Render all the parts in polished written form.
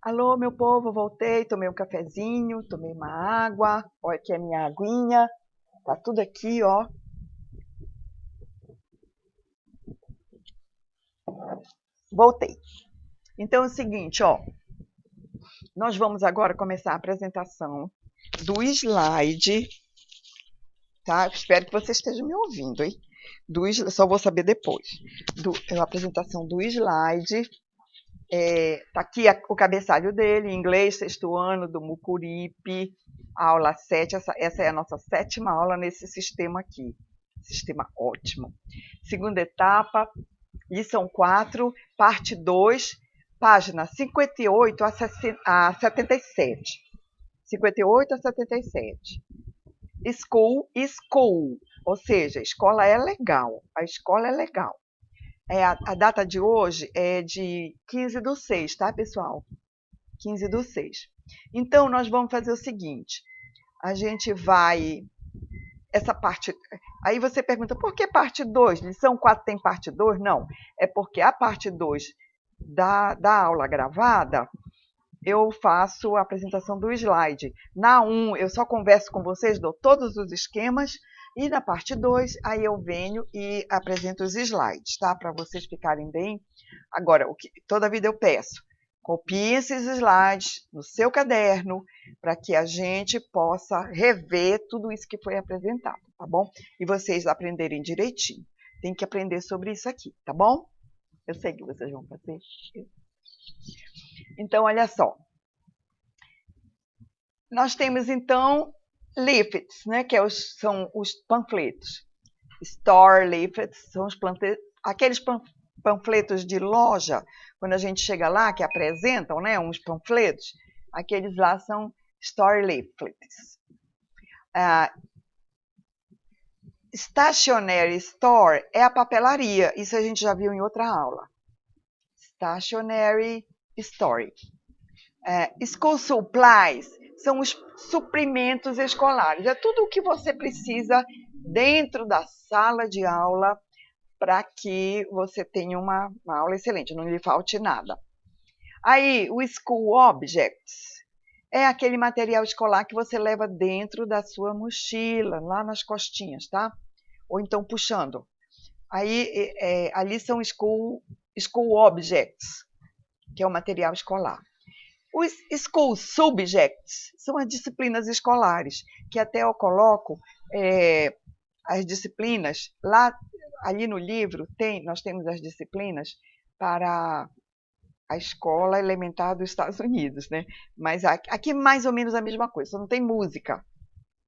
Alô, meu povo, voltei, tomei um cafezinho, tomei uma água, olha aqui a minha aguinha, tá tudo aqui, ó. Voltei. Então é o seguinte, ó, nós vamos agora começar a apresentação do slide, tá? Espero que você esteja me ouvindo, hein? Só vou saber depois. A apresentação do slide. Tá aqui o cabeçalho dele, em inglês, 6º ano do Mucuripe, aula 7. Essa é a nossa 7ª aula nesse sistema aqui. Sistema ótimo. Segunda etapa, lição 4, parte 2, página 58 a 77. 58 a 77. School, ou seja, escola é legal. A escola é legal. A data de hoje é de 15/6, tá, pessoal? 15/6. Então, nós vamos fazer o seguinte. A gente vai... Essa parte... Aí você pergunta, por que parte 2? Lição 4 tem parte 2? Não. É porque a parte 2 da aula gravada, eu faço a apresentação do slide. Na 1, eu só converso com vocês, dou todos os esquemas, e na parte 2, aí eu venho e apresento os slides, tá? Para vocês ficarem bem. Agora, toda vida eu peço, copie esses slides no seu caderno, para que a gente possa rever tudo isso que foi apresentado, tá bom? E vocês aprenderem direitinho. Tem que aprender sobre isso aqui, tá bom? Eu sei que vocês vão fazer. Então, olha só. Nós temos, então, leaflets, né, que são os panfletos. Store leaflets são aqueles panfletos de loja, quando a gente chega lá, que apresentam, né, uns panfletos, aqueles lá são store leaflets. Stationery store é a papelaria, isso a gente já viu em outra aula. Stationery store. School supplies são os suprimentos escolares. É tudo o que você precisa dentro da sala de aula para que você tenha uma aula excelente, não lhe falte nada. Aí, o school objects é aquele material escolar que você leva dentro da sua mochila, lá nas costinhas, tá? Ou então puxando. Aí, ali são school objects, que é o material escolar. Os school subjects são as disciplinas escolares, que até eu coloco as disciplinas, ali no livro nós temos as disciplinas para a escola elementar dos Estados Unidos, né? Mas aqui mais ou menos a mesma coisa, só não tem música,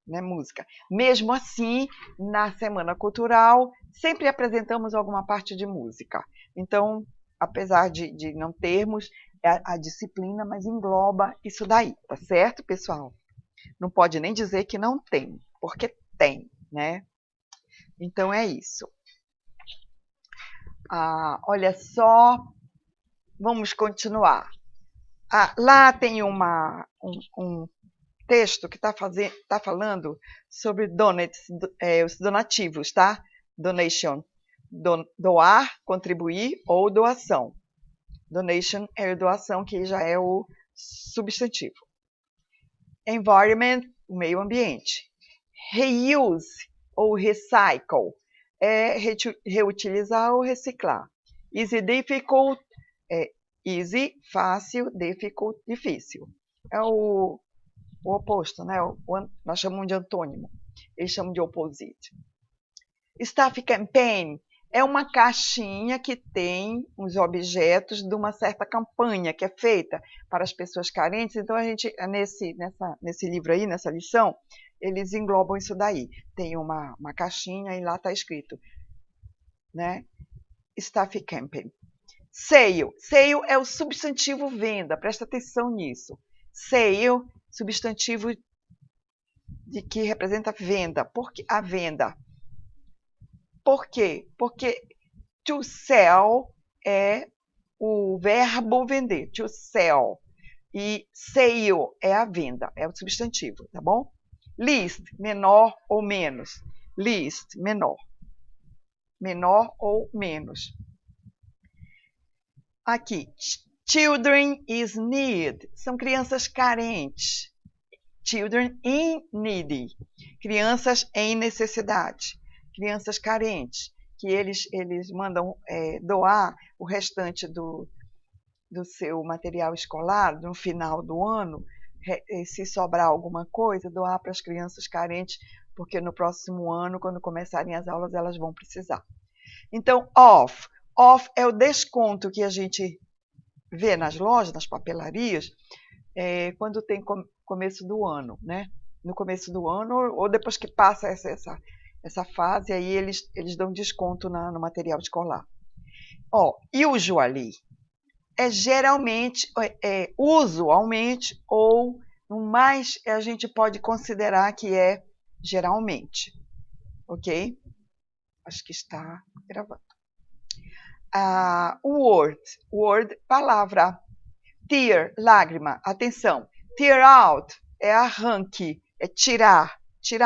né? Música. Mesmo assim, na Semana Cultural, sempre apresentamos alguma parte de música. Então, apesar de não termos a disciplina, mas engloba isso daí, tá certo, pessoal? Não pode nem dizer que não tem, porque tem, né? Então, é isso. Olha só, vamos continuar. Lá tem um texto que está falando sobre os donativos, tá? Donation, doar, contribuir ou doação. Donation é doação, que já é o substantivo. Environment, o meio ambiente. Reuse ou recycle é reutilizar ou reciclar. Easy, difficult, easy, fácil, difficult, difícil. É o oposto, né? Nós chamamos de antônimo. Eles chamam de opposite. Staff campaign é uma caixinha que tem os objetos de uma certa campanha que é feita para as pessoas carentes. Então, a gente, nesse livro aí, nessa lição, eles englobam isso daí. Tem uma caixinha e lá está escrito, né? Staff campaign. Sale. Sale é o substantivo venda. Presta atenção nisso. Sale, substantivo que representa venda. Por que a venda? Por quê? Porque to sell é o verbo vender, to sell. E sale é a venda, é o substantivo, tá bom? Least, menor ou menos. Least, menor. Menor ou menos. Aqui, Children is need. São crianças carentes. Children in need. Crianças em necessidade. Crianças carentes. Que eles mandam doar o restante do seu material escolar no final do ano. Se sobrar alguma coisa, doar para as crianças carentes, porque no próximo ano, quando começarem as aulas, elas vão precisar. Então, off. Off é o desconto que a gente vê nas lojas, nas papelarias, quando tem começo do ano, né? No começo do ano, ou depois que passa essa fase, aí eles dão desconto no material escolar. Usually é geralmente, usualmente, ou no mais a gente pode considerar que é geralmente, ok? Acho que está gravando. Word, palavra. Tear, lágrima, atenção. Tear out é arranque, é tirar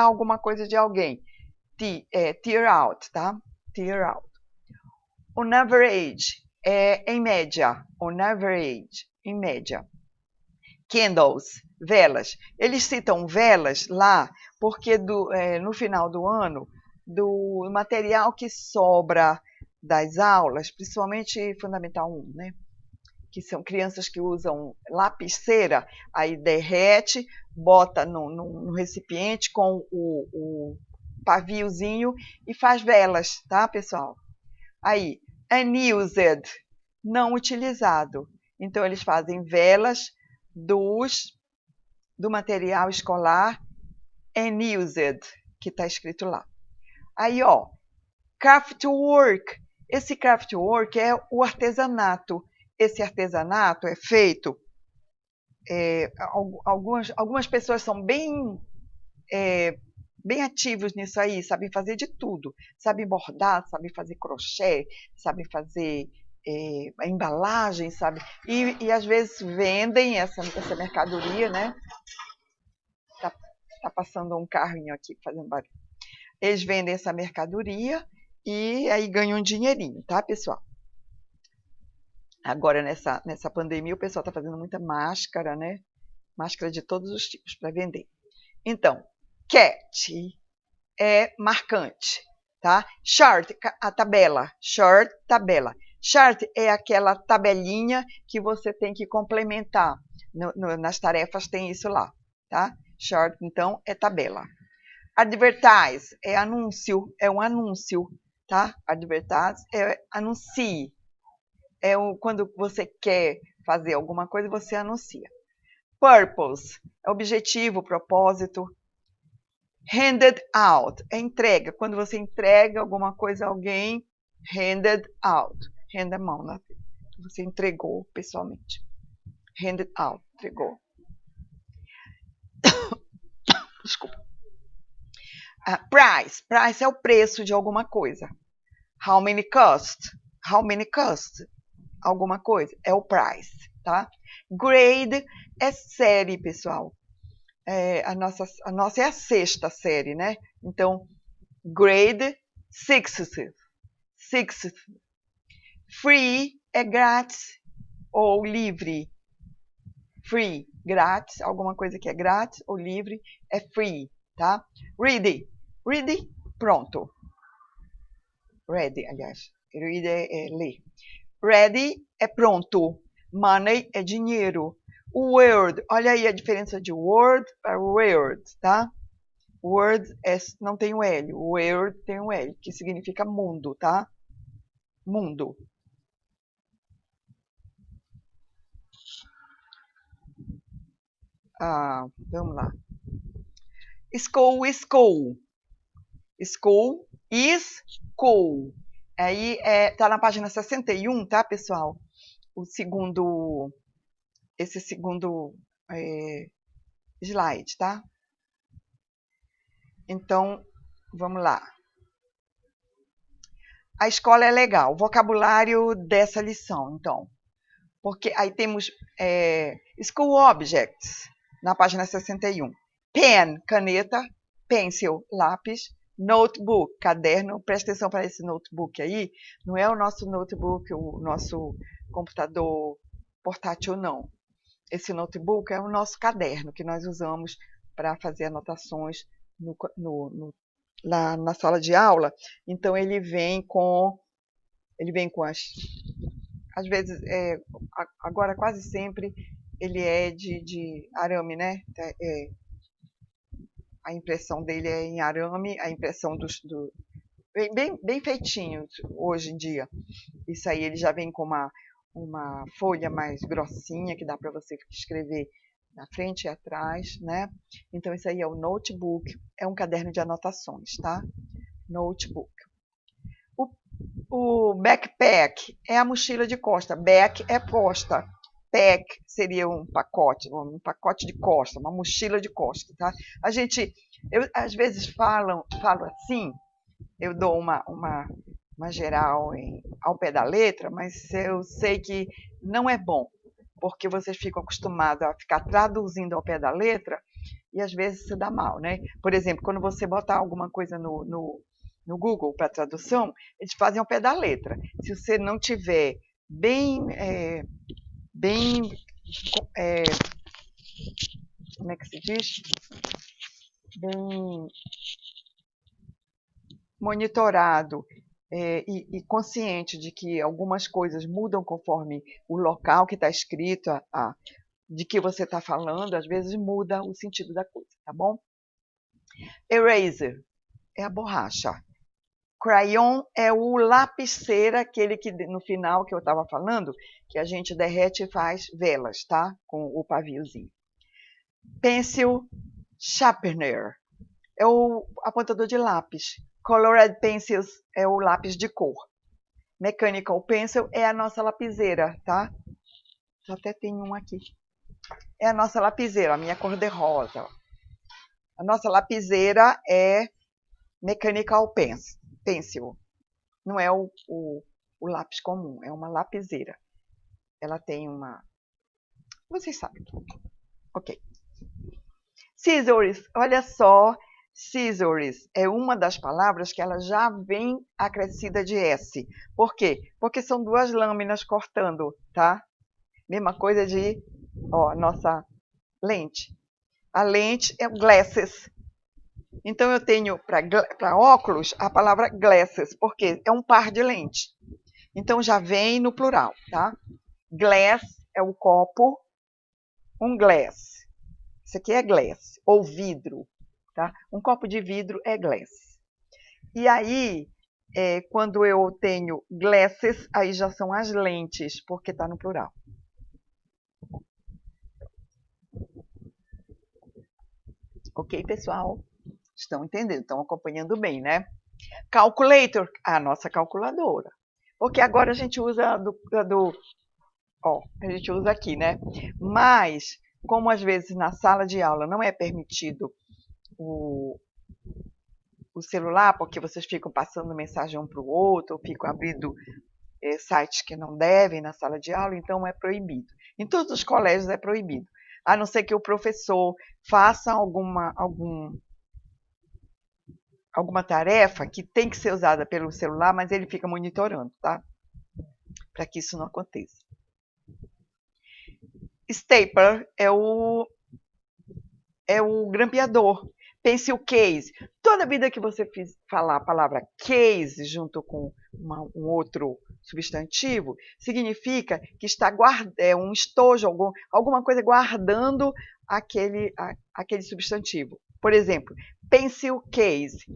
alguma coisa de alguém. Tear out, tá? Tear out. On average em média. On average, em média. Candles, velas. Eles citam velas lá porque no final do ano, do material que sobra das aulas, principalmente Fundamental 1, né? Que são crianças que usam lapiseira, aí derrete, bota no recipiente com o paviozinho e faz velas, tá, pessoal? Aí, unused, não utilizado. Então, eles fazem velas do material escolar unused, que está escrito lá. Aí, craftwork. Esse craftwork é o artesanato. Esse artesanato é feito... algumas pessoas são bem ativos nisso aí, sabem fazer de tudo. Sabem bordar, sabem fazer crochê, sabem fazer a embalagem, sabe? E às vezes vendem essa mercadoria, né? Tá passando um carrinho aqui fazendo barulho. Eles vendem essa mercadoria e aí ganham um dinheirinho, tá, pessoal? Agora, nessa pandemia, o pessoal está fazendo muita máscara, né? Máscara de todos os tipos para vender. Então, cat é marcante, tá? Chart, a tabela. Short, tabela. Chart é aquela tabelinha que você tem que complementar. Nas tarefas tem isso lá, tá? Short, então, é tabela. Advertise é anúncio, é um anúncio, tá? Advertise é anuncie. Quando você quer fazer alguma coisa, você anuncia. Purpose é objetivo, propósito. Handed out é entrega. Quando você entrega alguma coisa a alguém, handed out. Hand a mão, né? Você entregou pessoalmente. Handed out, entregou. Desculpa. Price. Price é o preço de alguma coisa. How many cost? How many cost? Alguma coisa. É o price, tá? Grade é série, pessoal. A nossa é a 6ª série, né? Então, grade, 6th. Free é grátis ou livre. Free, grátis, alguma coisa que é grátis ou livre é free, tá? Ready, pronto. Ready, aliás. Read é ler. Ready é pronto. Money é dinheiro. Word, olha aí a diferença de word para word, tá? Word não tem o L, word tem o L, que significa mundo, tá? Mundo. Vamos lá. School. School is school. Aí tá na página 61, tá, pessoal? Esse segundo slide, tá? Então, vamos lá. A escola é legal. Vocabulário dessa lição, então. Porque aí temos School Objects, na página 61. Pen, caneta. Pencil, lápis. Notebook, caderno. Presta atenção para esse notebook aí. Não é o nosso notebook, o nosso computador portátil não. Esse notebook é o nosso caderno que nós usamos para fazer anotações lá na sala de aula. Então ele vem com às vezes, agora quase sempre ele é de arame, né? A impressão dele é em arame, a impressão bem feitinho hoje em dia. Isso aí ele já vem com uma folha mais grossinha que dá para você escrever na frente e atrás, né? Então isso aí é o notebook, é um caderno de anotações, tá? Notebook. O backpack é a mochila de costa. Back é costa. Pack seria um pacote de costa, uma mochila de costa, tá? Eu às vezes falo assim, eu dou uma geral ao pé da letra, mas eu sei que não é bom, porque vocês ficam acostumados a ficar traduzindo ao pé da letra e às vezes se dá mal, né? Por exemplo, quando você botar alguma coisa no Google para tradução, eles fazem ao pé da letra. Se você não tiver bem como é que se diz? Bem monitorado e consciente de que algumas coisas mudam conforme o local que está escrito, de que você está falando, às vezes muda o sentido da coisa, tá bom? Eraser é a borracha. Crayon é o lapicera, aquele que no final que eu estava falando, que a gente derrete e faz velas, tá? Com o paviozinho. Pencil sharpener é o apontador de lápis. Colored pencils é o lápis de cor. Mechanical pencil é a nossa lapiseira, tá? Já até tem um aqui. É a nossa lapiseira, a minha cor de rosa. A nossa lapiseira é mechanical pencil. Não é o lápis comum, é uma lapiseira. Ela tem uma... Vocês sabem. Ok. Scissors, olha só. Scissors é uma das palavras que ela já vem acrescida de S. Por quê? Porque são duas lâminas cortando, tá? Mesma coisa de, nossa lente. A lente é glasses. Então eu tenho para óculos a palavra glasses, porque é um par de lente. Então já vem no plural, tá? Glass é o copo, um glass. Isso aqui é glass, ou vidro. Tá? Um copo de vidro é glass. E aí, quando eu tenho glasses, aí já são as lentes, porque está no plural. Ok, pessoal? Estão entendendo, estão acompanhando bem, né? Calculator, a nossa calculadora. Porque agora a gente usa a gente usa aqui, né? Mas, como às vezes na sala de aula não é permitido o celular, porque vocês ficam passando mensagem um para o outro, ou ficam abrindo sites que não devem na sala de aula, então é proibido. Em todos os colégios é proibido, a não ser que o professor faça alguma tarefa que tem que ser usada pelo celular, mas ele fica monitorando, tá? Para que isso não aconteça. Stapler é o grampeador. Pencil case. Toda vida que você falar a palavra case junto com um outro substantivo, significa que está um estojo, alguma coisa guardando aquele substantivo. Por exemplo, pencil case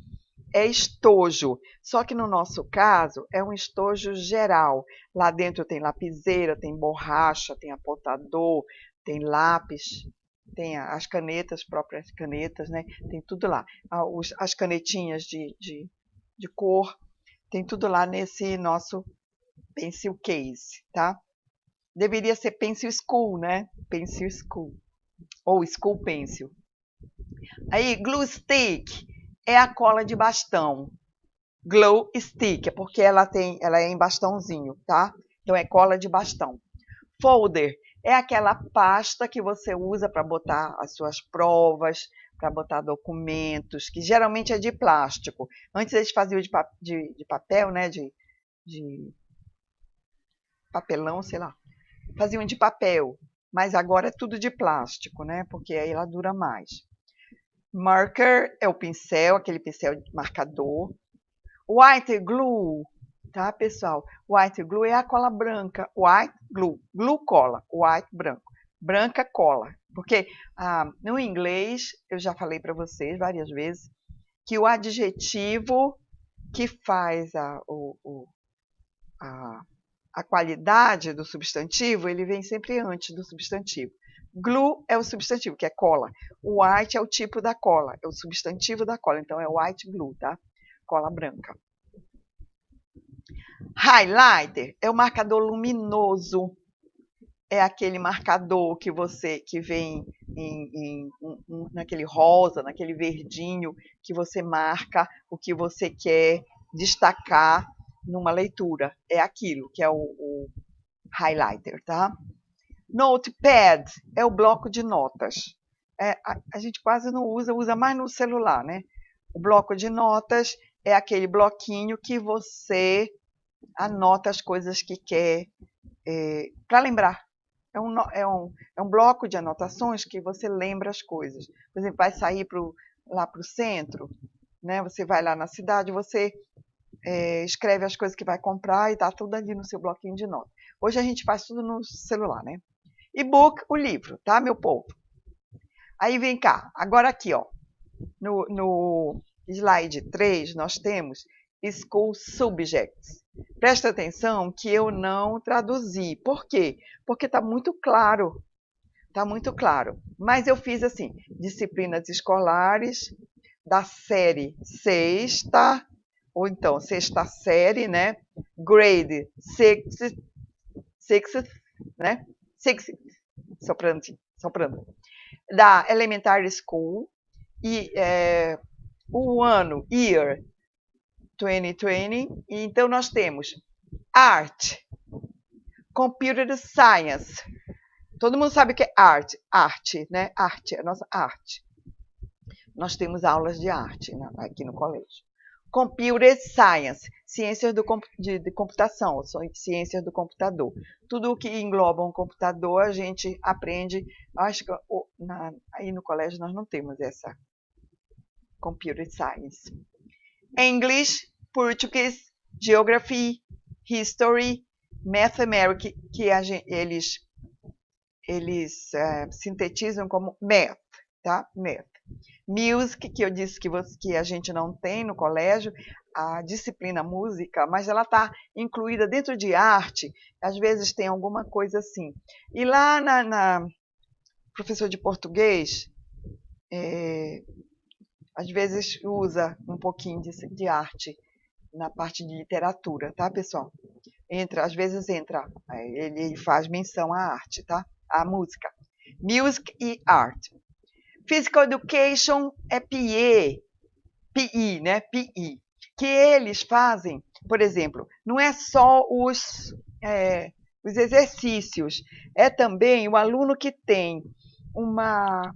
é estojo, só que no nosso caso é um estojo geral. Lá dentro tem lapiseira, tem borracha, tem apontador, tem lápis, tem as canetas, próprias canetas, né? Tem tudo lá. As canetinhas de cor, tem tudo lá nesse nosso pencil case, tá? Deveria ser pencil school, né? Pencil school. Ou school pencil. Aí, glue stick é a cola de bastão. Glue stick, é porque ela é em bastãozinho, tá? Então é cola de bastão. Folder é aquela pasta que você usa para botar as suas provas, para botar documentos, que geralmente é de plástico. Antes eles faziam de papel, né? De papelão, sei lá. faziam de papel, mas agora é tudo de plástico, né? Porque aí ela dura mais. Marker é o pincel, aquele pincel de marcador. White glue, tá, pessoal? White glue é a cola branca. White glue, glue cola, white branco. Branca cola. Porque no inglês, eu já falei para vocês várias vezes, que o adjetivo que faz a qualidade do substantivo, ele vem sempre antes do substantivo. Glue é o substantivo, que é cola. O white é o tipo da cola, é o substantivo da cola. Então, é white glue, tá? Cola branca. Highlighter é o marcador luminoso. É aquele marcador que vem naquele rosa, naquele verdinho, que você marca o que você quer destacar numa leitura. É aquilo que é o highlighter, tá? Notepad é o bloco de notas. A gente quase não usa mais no celular, né? O bloco de notas é aquele bloquinho que você anota as coisas que quer para lembrar. É um bloco de anotações que você lembra as coisas. Por exemplo, vai sair lá para o centro, né? Você vai lá na cidade, você escreve as coisas que vai comprar e está tudo ali no seu bloquinho de notas. Hoje a gente faz tudo no celular, né? E-book, o livro, tá, meu povo? Aí vem cá, agora aqui, ó, no slide 3, nós temos School Subjects. Presta atenção que eu não traduzi. Por quê? Porque está muito claro. Está muito claro. Mas eu fiz assim, disciplinas escolares da série sexta, ou então sexta série, né? Grade sixth, né? Sixth, soprando. Da elementary school, e o ano, year 2020. Então, nós temos art, computer science. Todo mundo sabe o que é arte, né? Arte, a nossa arte. Nós temos aulas de arte aqui no colégio. Computer science, ciências de computação, ciências do computador. Tudo o que engloba um computador, a gente aprende. Acho que aí no colégio nós não temos essa computer science. English, Portuguese, Geography, History, Mathematics, que eles sintetizam como Math, tá? Math. Music, que eu disse que a gente não tem no colégio, a disciplina música, mas ela está incluída dentro de arte, às vezes tem alguma coisa assim. E lá na professor de português, às vezes usa um pouquinho de arte na parte de literatura, tá, pessoal? Às vezes entra, ele faz menção à arte, tá? À música. Music e art. Physical Education é PE, né? PE. Que eles fazem, por exemplo, não é só os exercícios, é também o aluno que tem uma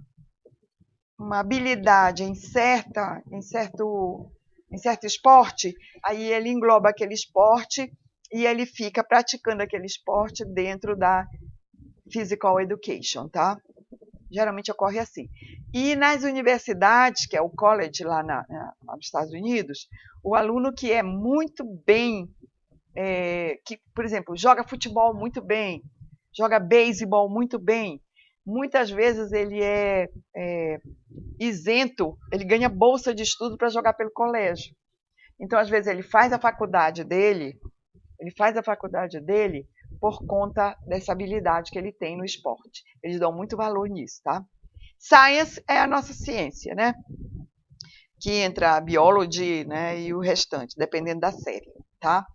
habilidade em certo esporte, aí ele engloba aquele esporte e ele fica praticando aquele esporte dentro da Physical Education, tá? Geralmente ocorre assim. E nas universidades, que é o college lá nos Estados Unidos, o aluno que é muito bem, que, por exemplo, joga futebol muito bem, joga beisebol muito bem, muitas vezes ele é isento, ele ganha bolsa de estudo para jogar pelo colégio. Então, às vezes, ele faz a faculdade dele por conta dessa habilidade que ele tem no esporte. Eles dão muito valor nisso, tá? Science é a nossa ciência, né? Que entra a biology, né, e o restante, dependendo da série, tá?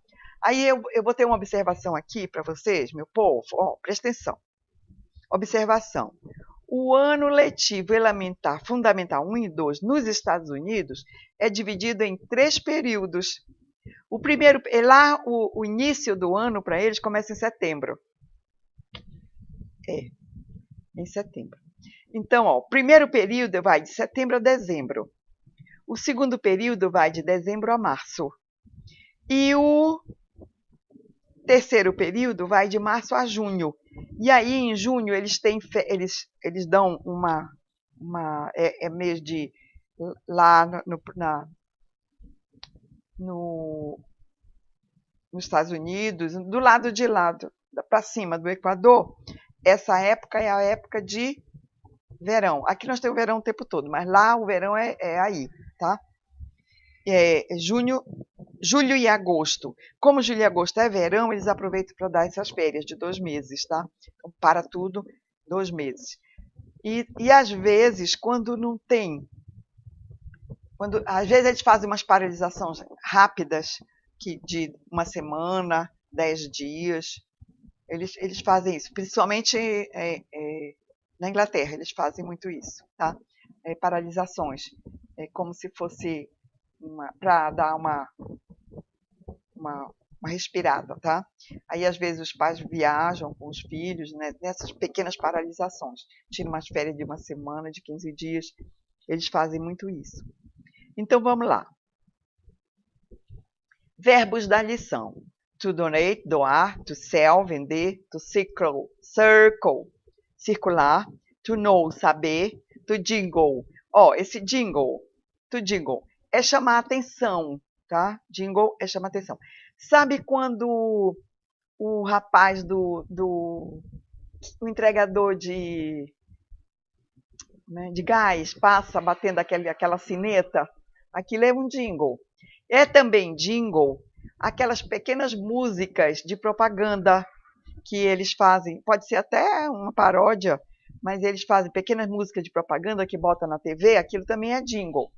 Aí eu vou ter uma observação aqui para vocês, meu povo. Ó, presta atenção. Observação. O ano letivo elementar fundamental 1 e 2 nos Estados Unidos é dividido em 3 períodos. O primeiro, lá o início do ano para eles começa em setembro. Em setembro. Então, ó, o primeiro período vai de setembro a dezembro. O segundo período vai de dezembro a março. E o terceiro período vai de março a junho. E aí, em junho, eles dão mês de lá nos Estados Unidos, do lado de lá, para cima do Equador, essa época é a época de verão. Aqui nós temos o verão o tempo todo, mas lá o verão é aí, tá? Julho e agosto. Como julho e agosto é verão, eles aproveitam para dar essas férias de 2 meses, tá? Então, para tudo, 2 meses. E às vezes, quando não tem... às vezes eles fazem umas paralisações rápidas, de 1 semana, 10 dias. Eles fazem isso, principalmente na Inglaterra, eles fazem muito isso, tá? Paralisações, como se fosse para dar uma respirada, tá? Aí, às vezes, os pais viajam com os filhos, né, nessas pequenas paralisações. Tiram umas férias de 1 semana, de 15 dias. Eles fazem muito isso. Então, vamos lá. Verbos da lição. To donate, doar. To sell, vender. To circle, circular. To know, saber. To jingle. Esse jingle, to jingle, é chamar atenção, tá? Jingle é chamar atenção. Sabe quando o rapaz o entregador de gás passa batendo aquela sineta? Aquilo é um jingle. É também jingle aquelas pequenas músicas de propaganda que eles fazem. Pode ser até uma paródia, mas eles fazem pequenas músicas de propaganda que botam na TV. Aquilo também é jingle.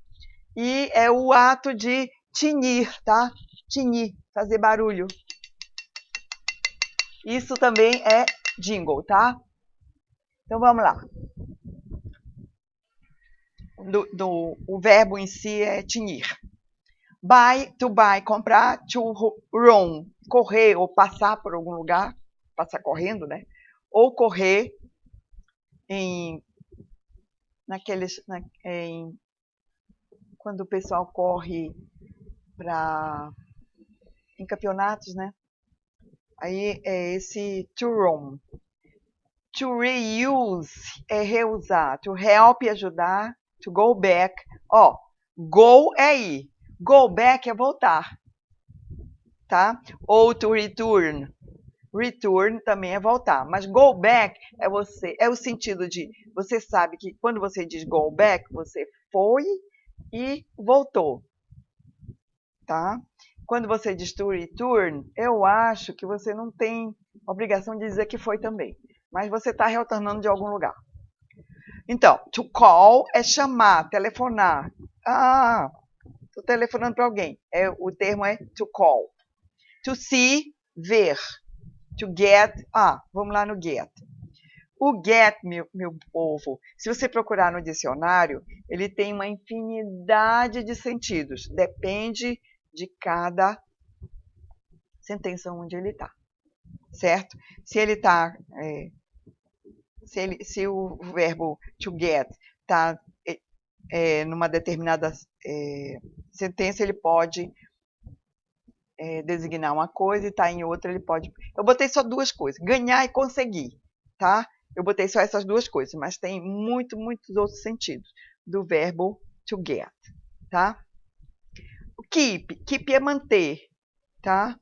E é o ato de tinir, tá? Tinir, fazer barulho. Isso também é jingle, tá? Então, vamos lá. O verbo em si é tinir. Buy, to buy, comprar. To run, correr ou passar por algum lugar. Passar correndo, né? Ou correr quando o pessoal corre em campeonatos, né? Aí é esse to run. To reuse é reusar. To help é ajudar. To go back. Go é ir. Go back é voltar. Tá? Ou to return. Return também é voltar. Mas go back é o sentido de... Você sabe que quando você diz go back, você foi e voltou. Tá? Quando você diz to return, eu acho que você não tem obrigação de dizer que foi também. Mas você está retornando de algum lugar. Então, to call é chamar, telefonar. Estou telefonando para alguém. O termo é to call. To see, ver. To get, vamos lá no get. O get, meu povo, se você procurar no dicionário, ele tem uma infinidade de sentidos. Depende de cada sentença onde ele está. Certo? Se ele está... se o verbo to get está numa determinada sentença, ele pode designar uma coisa e está em outra, ele pode... Eu botei só 2 coisas, ganhar e conseguir, tá? Eu botei só essas 2 coisas, mas tem muitos outros sentidos do verbo to get, tá? O keep é manter, tá?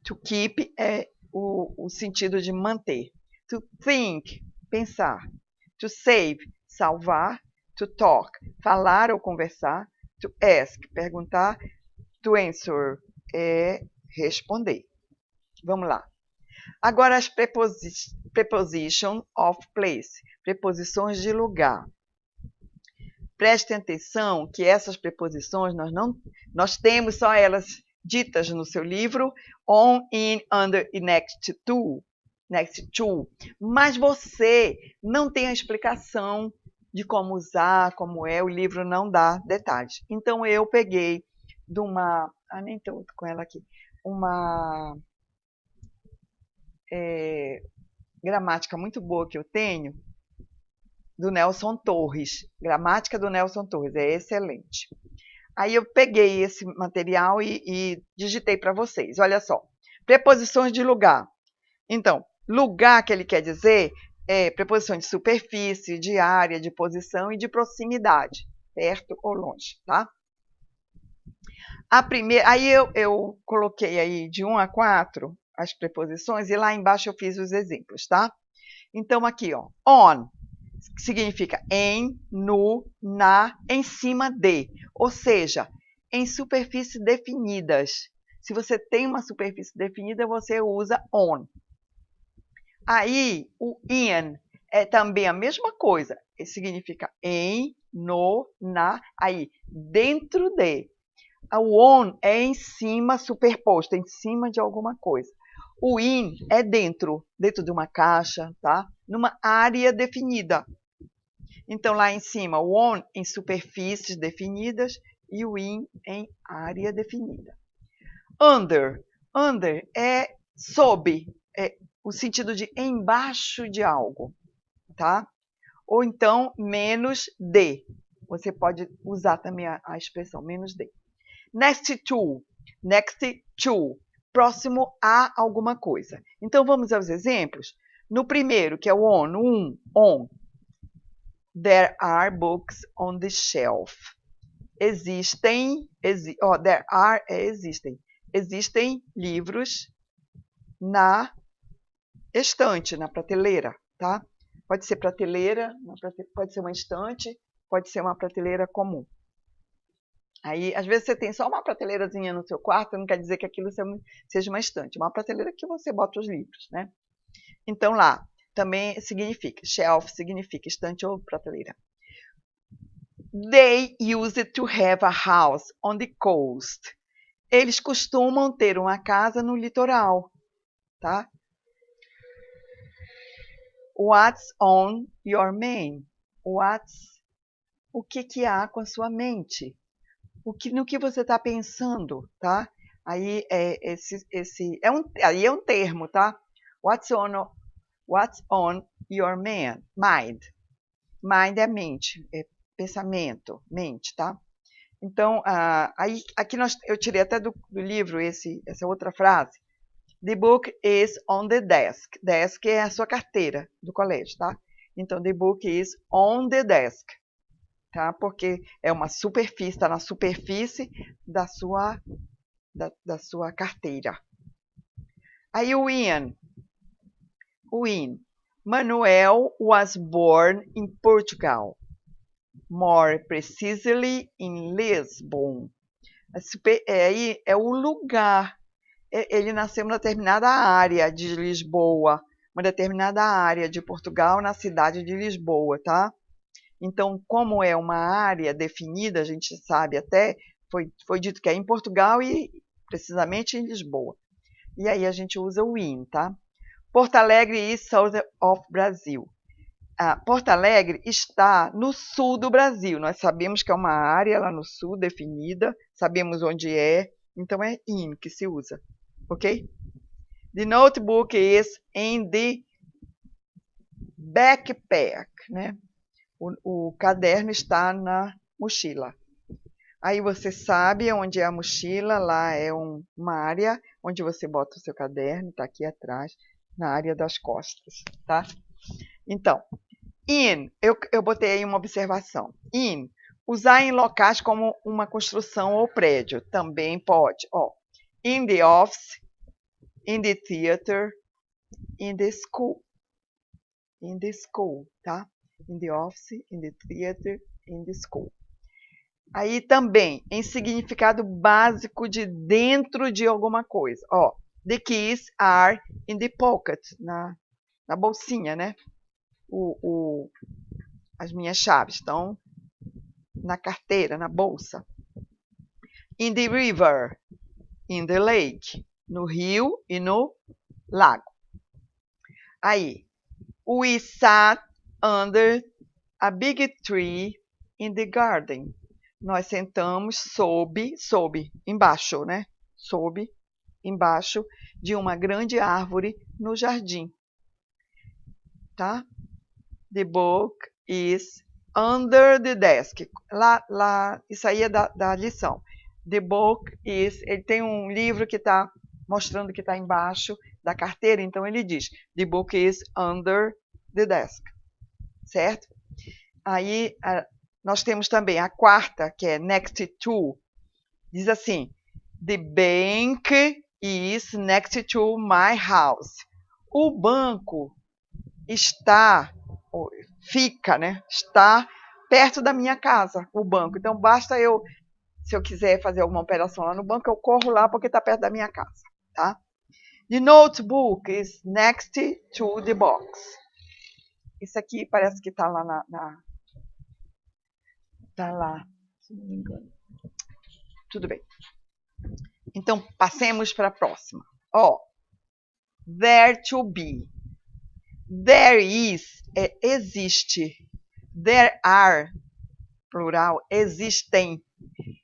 To keep é o sentido de manter. To think, pensar. To save, salvar. To talk, falar ou conversar. To ask, perguntar. To answer, responder. Vamos lá. Agora as preposition of place, preposições de lugar. Prestem atenção que essas preposições nós temos só elas ditas no seu livro, on, in, under e next to, mas você não tem a explicação de como usar, como o livro não dá detalhes. Então, eu peguei de uma... nem estou com ela aqui. Uma gramática muito boa que eu tenho, do Nelson Torres. Gramática do Nelson Torres, é excelente. Aí eu peguei esse material e digitei para vocês. Olha só. Preposições de lugar. Então, lugar que ele quer dizer é preposição de superfície, de área, de posição e de proximidade, perto ou longe, tá? A primeira, aí eu coloquei aí de 1 a 4 as preposições e lá embaixo eu fiz os exemplos, tá? Então aqui, ó, on significa em, no, na, em cima de, ou seja, em superfícies definidas. Se você tem uma superfície definida, você usa on. Aí, o in é também a mesma coisa. Ele significa em, no, na, aí, dentro de. O on é em cima, superposto, em cima de alguma coisa. O in é dentro de uma caixa, tá? Numa área definida. Então, lá em cima, o on em superfícies definidas e o in em área definida. Under. Under é sob, é o sentido de embaixo de algo, tá? Ou então, menos de. Você pode usar também a expressão menos de. Next to. Next to. Próximo a alguma coisa. Então, vamos aos exemplos. No primeiro, que é o on, on. There are books on the shelf. Existem livros na estante, na prateleira, tá? Pode ser prateleira, pode ser uma estante, pode ser uma prateleira comum. Aí, às vezes, você tem só uma prateleirazinha no seu quarto, não quer dizer que aquilo seja uma estante. Uma prateleira que você bota os livros, né? Então, lá, também significa, shelf significa estante ou prateleira. They used to have a house on the coast. Eles costumam ter uma casa no litoral, tá? What's on your mind? O que há com a sua mente? No que você está pensando, tá? Aí aí é um termo, tá? What's on your mind? Mind é mente, é pensamento, mente, tá? Então, aí, aqui eu tirei até do livro essa outra frase. The book is on the desk. Desk é a sua carteira do colégio, tá? Então, the book is on the desk, tá? Porque é uma superfície, está na superfície da sua carteira. Aí o Ian. Manuel was born in Portugal. More precisely in Lisbon. Aí é o lugar. Ele nasceu numa determinada área de Lisboa, uma determinada área de Portugal, na cidade de Lisboa, tá? Então, como é uma área definida, a gente sabe até, foi dito que é em Portugal e precisamente em Lisboa. E aí a gente usa o in, tá? Porto Alegre e South of Brazil. Porto Alegre está no sul do Brasil. Nós sabemos que é uma área lá no sul definida, sabemos onde é, então é in que se usa, ok? The notebook is in the backpack, né? O caderno está na mochila. Aí você sabe onde é a mochila, lá é uma área onde você bota o seu caderno, está aqui atrás, na área das costas, tá? Então, in, eu botei aí uma observação. In, usar em locais como uma construção ou prédio, também pode. Ó, in the office, in the theater, in the school. In the school, tá? In the office, in the theater, in the school. Aí também, em significado básico de dentro de alguma coisa. Ó, the keys are in the pocket, na bolsinha, né? As minhas chaves estão na carteira, na bolsa. In the river, in the lake, no rio e no lago. Aí, we sat under a big tree in the garden. Nós sentamos embaixo, né? Embaixo de uma grande árvore no jardim. Tá? The book is under the desk. Lá, isso aí é da lição. The book is, ele tem um livro que está mostrando que está embaixo da carteira, então ele diz, the book is under the desk, certo? Aí, nós temos também a quarta, que é next to, diz assim, the bank is next to my house. O banco fica, né? Está perto da minha casa, o banco. Então, basta se eu quiser fazer alguma operação lá no banco, eu corro lá porque está perto da minha casa, tá? The notebook is next to the box. Isso aqui parece que está lá tá lá, se não me engano. Tudo bem. Então, passemos para a próxima. There to be. There is, existe. There are, plural, existem.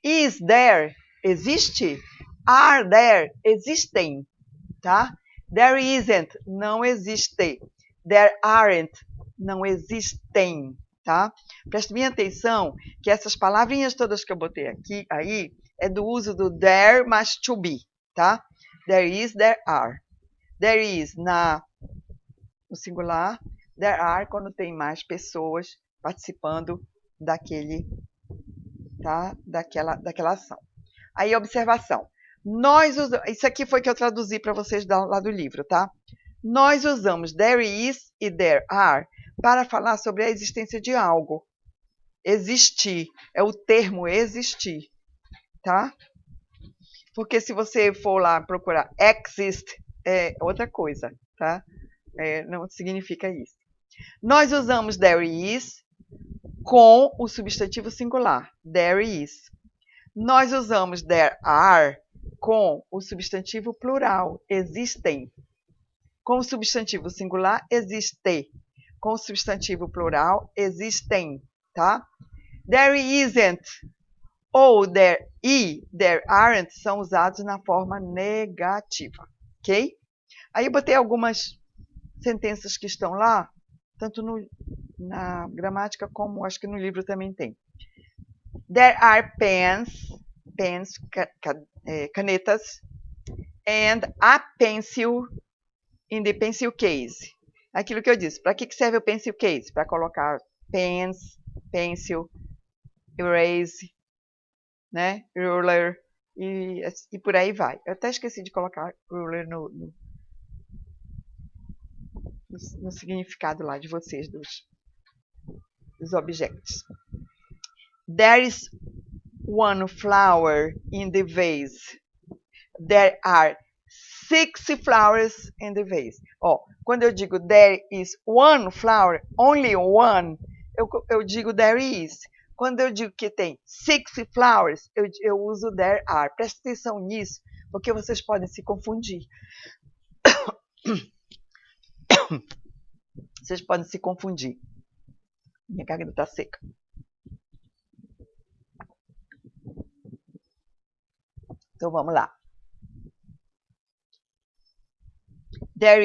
Is there, existe. Are there, existem. Tá? There isn't, não existe. There aren't, não existem. Tá? Preste bem atenção que essas palavrinhas todas que eu botei aqui, aí, é do uso do there mais to be. Tá? There is, there are. There is no singular, there are quando tem mais pessoas participando daquela ação. Aí, observação. Isso aqui foi que eu traduzi para vocês lá do livro, tá? Nós usamos there is e there are para falar sobre a existência de algo. Existir. É o termo existir, tá? Porque se você for lá procurar exist, é outra coisa, tá? Não significa isso. Nós usamos there is com o substantivo singular, there is. Nós usamos there are com o substantivo plural, existem. Com o substantivo singular, existe. Com o substantivo plural, existem, tá? There isn't ou there aren't são usados na forma negativa, ok? Aí eu botei algumas sentenças que estão lá, tanto na gramática como acho que no livro também tem. There are canetas, and a pencil in the pencil case. Aquilo que eu disse, para que serve o pencil case? Para colocar pens, pencil, erase, né? Ruler e por aí vai. Eu até esqueci de colocar ruler no significado lá de vocês, dos objetos. There is one flower in the vase. There are 6 flowers in the vase. Quando eu digo there is one flower, only one, eu digo there is. Quando eu digo que tem 6 flowers, eu uso there are. Presta atenção nisso, porque vocês podem se confundir. Vocês podem se confundir. Minha garganta está seca. Então, vamos lá. There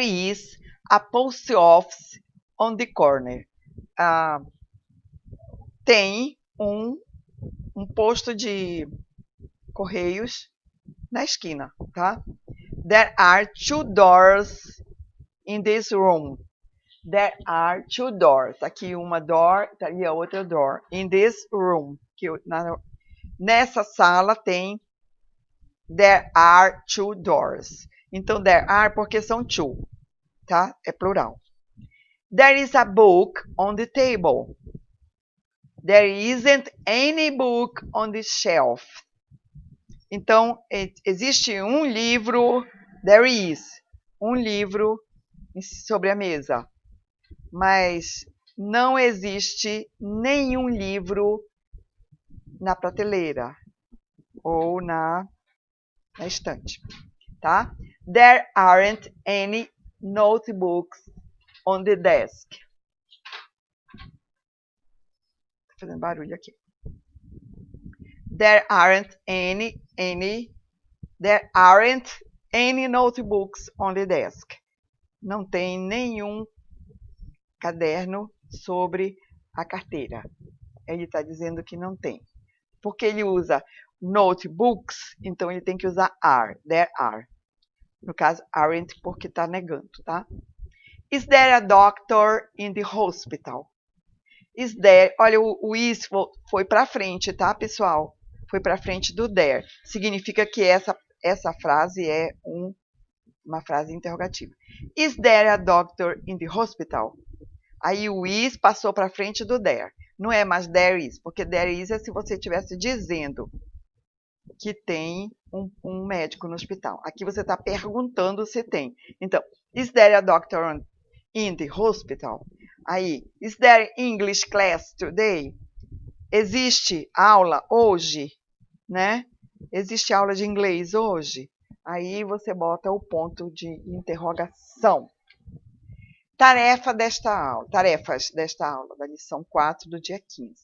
is a post office on the corner. Tem um posto de correios na esquina, tá? There are 2 doors in this room. There are 2 doors. Aqui uma door, ali a outra door. In this room. Nessa sala tem there are 2 doors. Então, there are porque são 2, tá? É plural. There is a book on the table. There isn't any book on the shelf. Então, existe um livro, there is, um livro sobre a mesa. Mas não existe nenhum livro na prateleira ou na estante, tá? There aren't any notebooks on the desk. Tá fazendo barulho aqui. There aren't any notebooks on the desk. Não tem nenhum caderno sobre a carteira. Ele está dizendo que não tem. Porque ele usa notebooks, então ele tem que usar are. There are. No caso, aren't, porque está negando, tá? Is there a doctor in the hospital? Is there, olha, o is foi para frente, tá, pessoal? Foi para frente do there. Significa que essa frase é uma frase interrogativa. Is there a doctor in the hospital? Aí o is passou para frente do there. Não é mais there is, porque there is é se você estivesse dizendo que tem um médico no hospital. Aqui você está perguntando se tem. Então, is there a doctor in the hospital? Aí, is there English class today? Existe aula hoje, né? Existe aula de inglês hoje? Aí você bota o ponto de interrogação. Tarefas desta aula, da lição 4 do dia 15.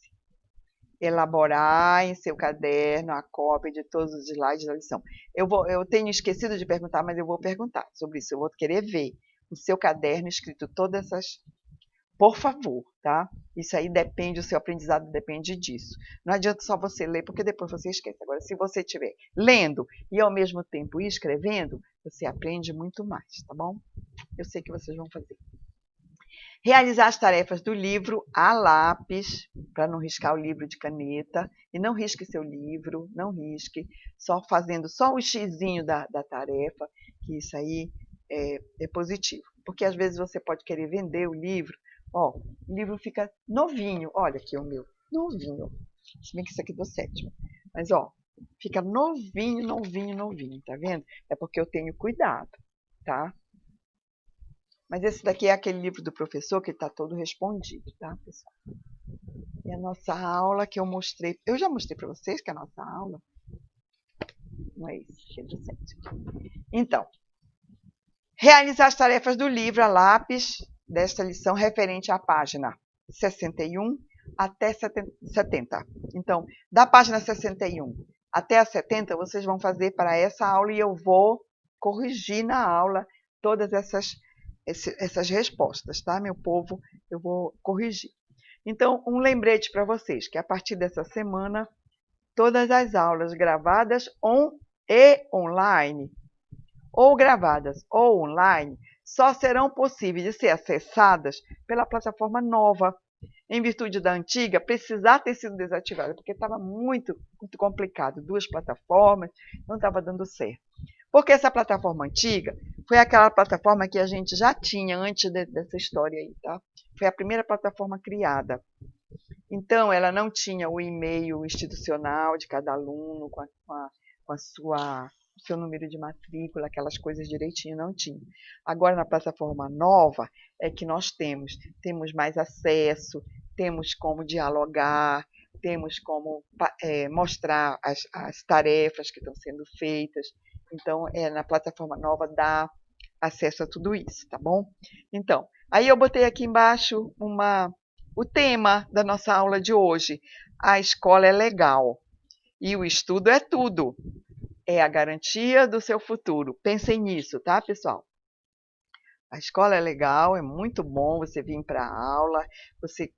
Elaborar em seu caderno a cópia de todos os slides da lição. Eu tenho esquecido de perguntar, mas eu vou perguntar sobre isso. Eu vou querer ver o seu caderno escrito todas essas... Por favor, tá? Isso aí depende, o seu aprendizado depende disso. Não adianta só você ler, porque depois você esquece. Agora, se você estiver lendo e ao mesmo tempo escrevendo, você aprende muito mais, tá bom? Eu sei que vocês vão fazer. Realizar as tarefas do livro a lápis, para não riscar o livro de caneta. E não risque seu livro, não risque, só fazendo só o xizinho da tarefa, que isso aí é positivo. Porque às vezes você pode querer vender o livro. Ó, o livro fica novinho. Olha aqui o meu, novinho. Se bem que isso aqui é do 7º. Mas, ó, fica novinho, novinho, novinho, tá vendo? É porque eu tenho cuidado, tá? Mas esse daqui é aquele livro do professor que está todo respondido, tá, pessoal? E a nossa aula que eu mostrei... Eu já mostrei para vocês que a nossa aula... Não é isso, que é do 7. Então, realizar as tarefas do livro a lápis desta lição referente à página 61 até 70. Então, da página 61 até a 70, vocês vão fazer para essa aula e eu vou corrigir na aula todas essas respostas, tá, meu povo? Eu vou corrigir. Então, um lembrete para vocês, que a partir dessa semana, todas as aulas gravadas e online, ou gravadas ou online, só serão possíveis de ser acessadas pela plataforma nova, em virtude da antiga precisar ter sido desativada, porque estava muito complicado, 2 plataformas, não estava dando certo. Porque essa plataforma antiga foi aquela plataforma que a gente já tinha antes dessa história aí, tá? Foi a primeira plataforma criada. Então, ela não tinha o e-mail institucional de cada aluno com o seu número de matrícula, aquelas coisas direitinho, não tinha. Agora, na plataforma nova, é que nós temos mais acesso, temos como dialogar, temos como mostrar as tarefas que estão sendo feitas. Então, na plataforma nova dá acesso a tudo isso, tá bom? Então, aí eu botei aqui embaixo o tema da nossa aula de hoje. A escola é legal e o estudo é tudo. É a garantia do seu futuro. Pensem nisso, tá, pessoal? A escola é legal, é muito bom você vir para a aula, você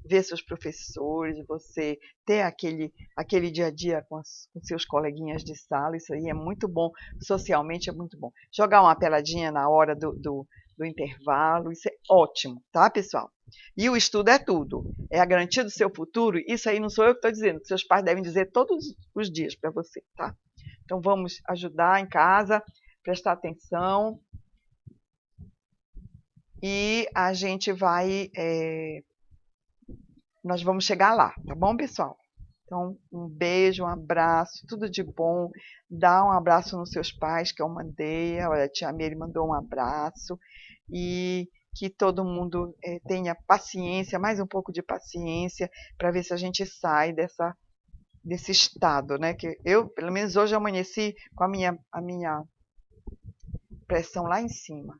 ver seus professores, você ter aquele dia a dia com seus coleguinhas de sala, isso aí é muito bom, socialmente é muito bom. Jogar uma peladinha na hora do intervalo, isso é ótimo, tá, pessoal? E o estudo é tudo, é a garantia do seu futuro, isso aí não sou eu que estou dizendo, seus pais devem dizer todos os dias para você, tá? Então vamos ajudar em casa, prestar atenção, e a gente nós vamos chegar lá, tá bom, pessoal? Então, um beijo, um abraço, tudo de bom. Dá um abraço nos seus pais, que eu mandei. Olha, a tia Mary mandou um abraço. E que todo mundo tenha paciência, mais um pouco de paciência, para ver se a gente sai desse estado, né? Que eu, pelo menos hoje, amanheci com a minha pressão lá em cima.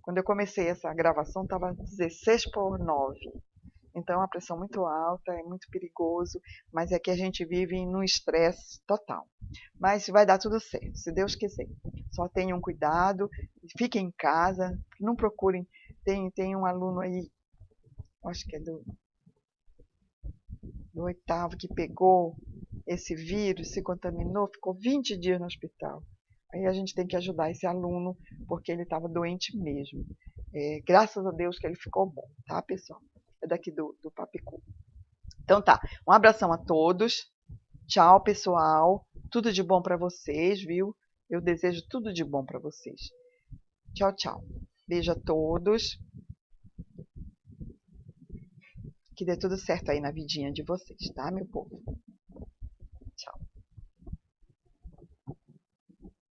Quando eu comecei essa gravação, estava 16/9. Então, é uma pressão muito alta, é muito perigoso, mas é que a gente vive num estresse total. Mas vai dar tudo certo, se Deus quiser. Só tenham cuidado, fiquem em casa, não procurem. Tem um aluno aí, acho que é do 8º, que pegou esse vírus, se contaminou, ficou 20 dias no hospital. Aí a gente tem que ajudar esse aluno, porque ele estava doente mesmo. Graças a Deus que ele ficou bom, tá, pessoal? É daqui do Papicu. Então tá, um abração a todos. Tchau, pessoal. Tudo de bom para vocês, viu? Eu desejo tudo de bom para vocês. Tchau, tchau. Beijo a todos. Que dê tudo certo aí na vidinha de vocês, tá, meu povo?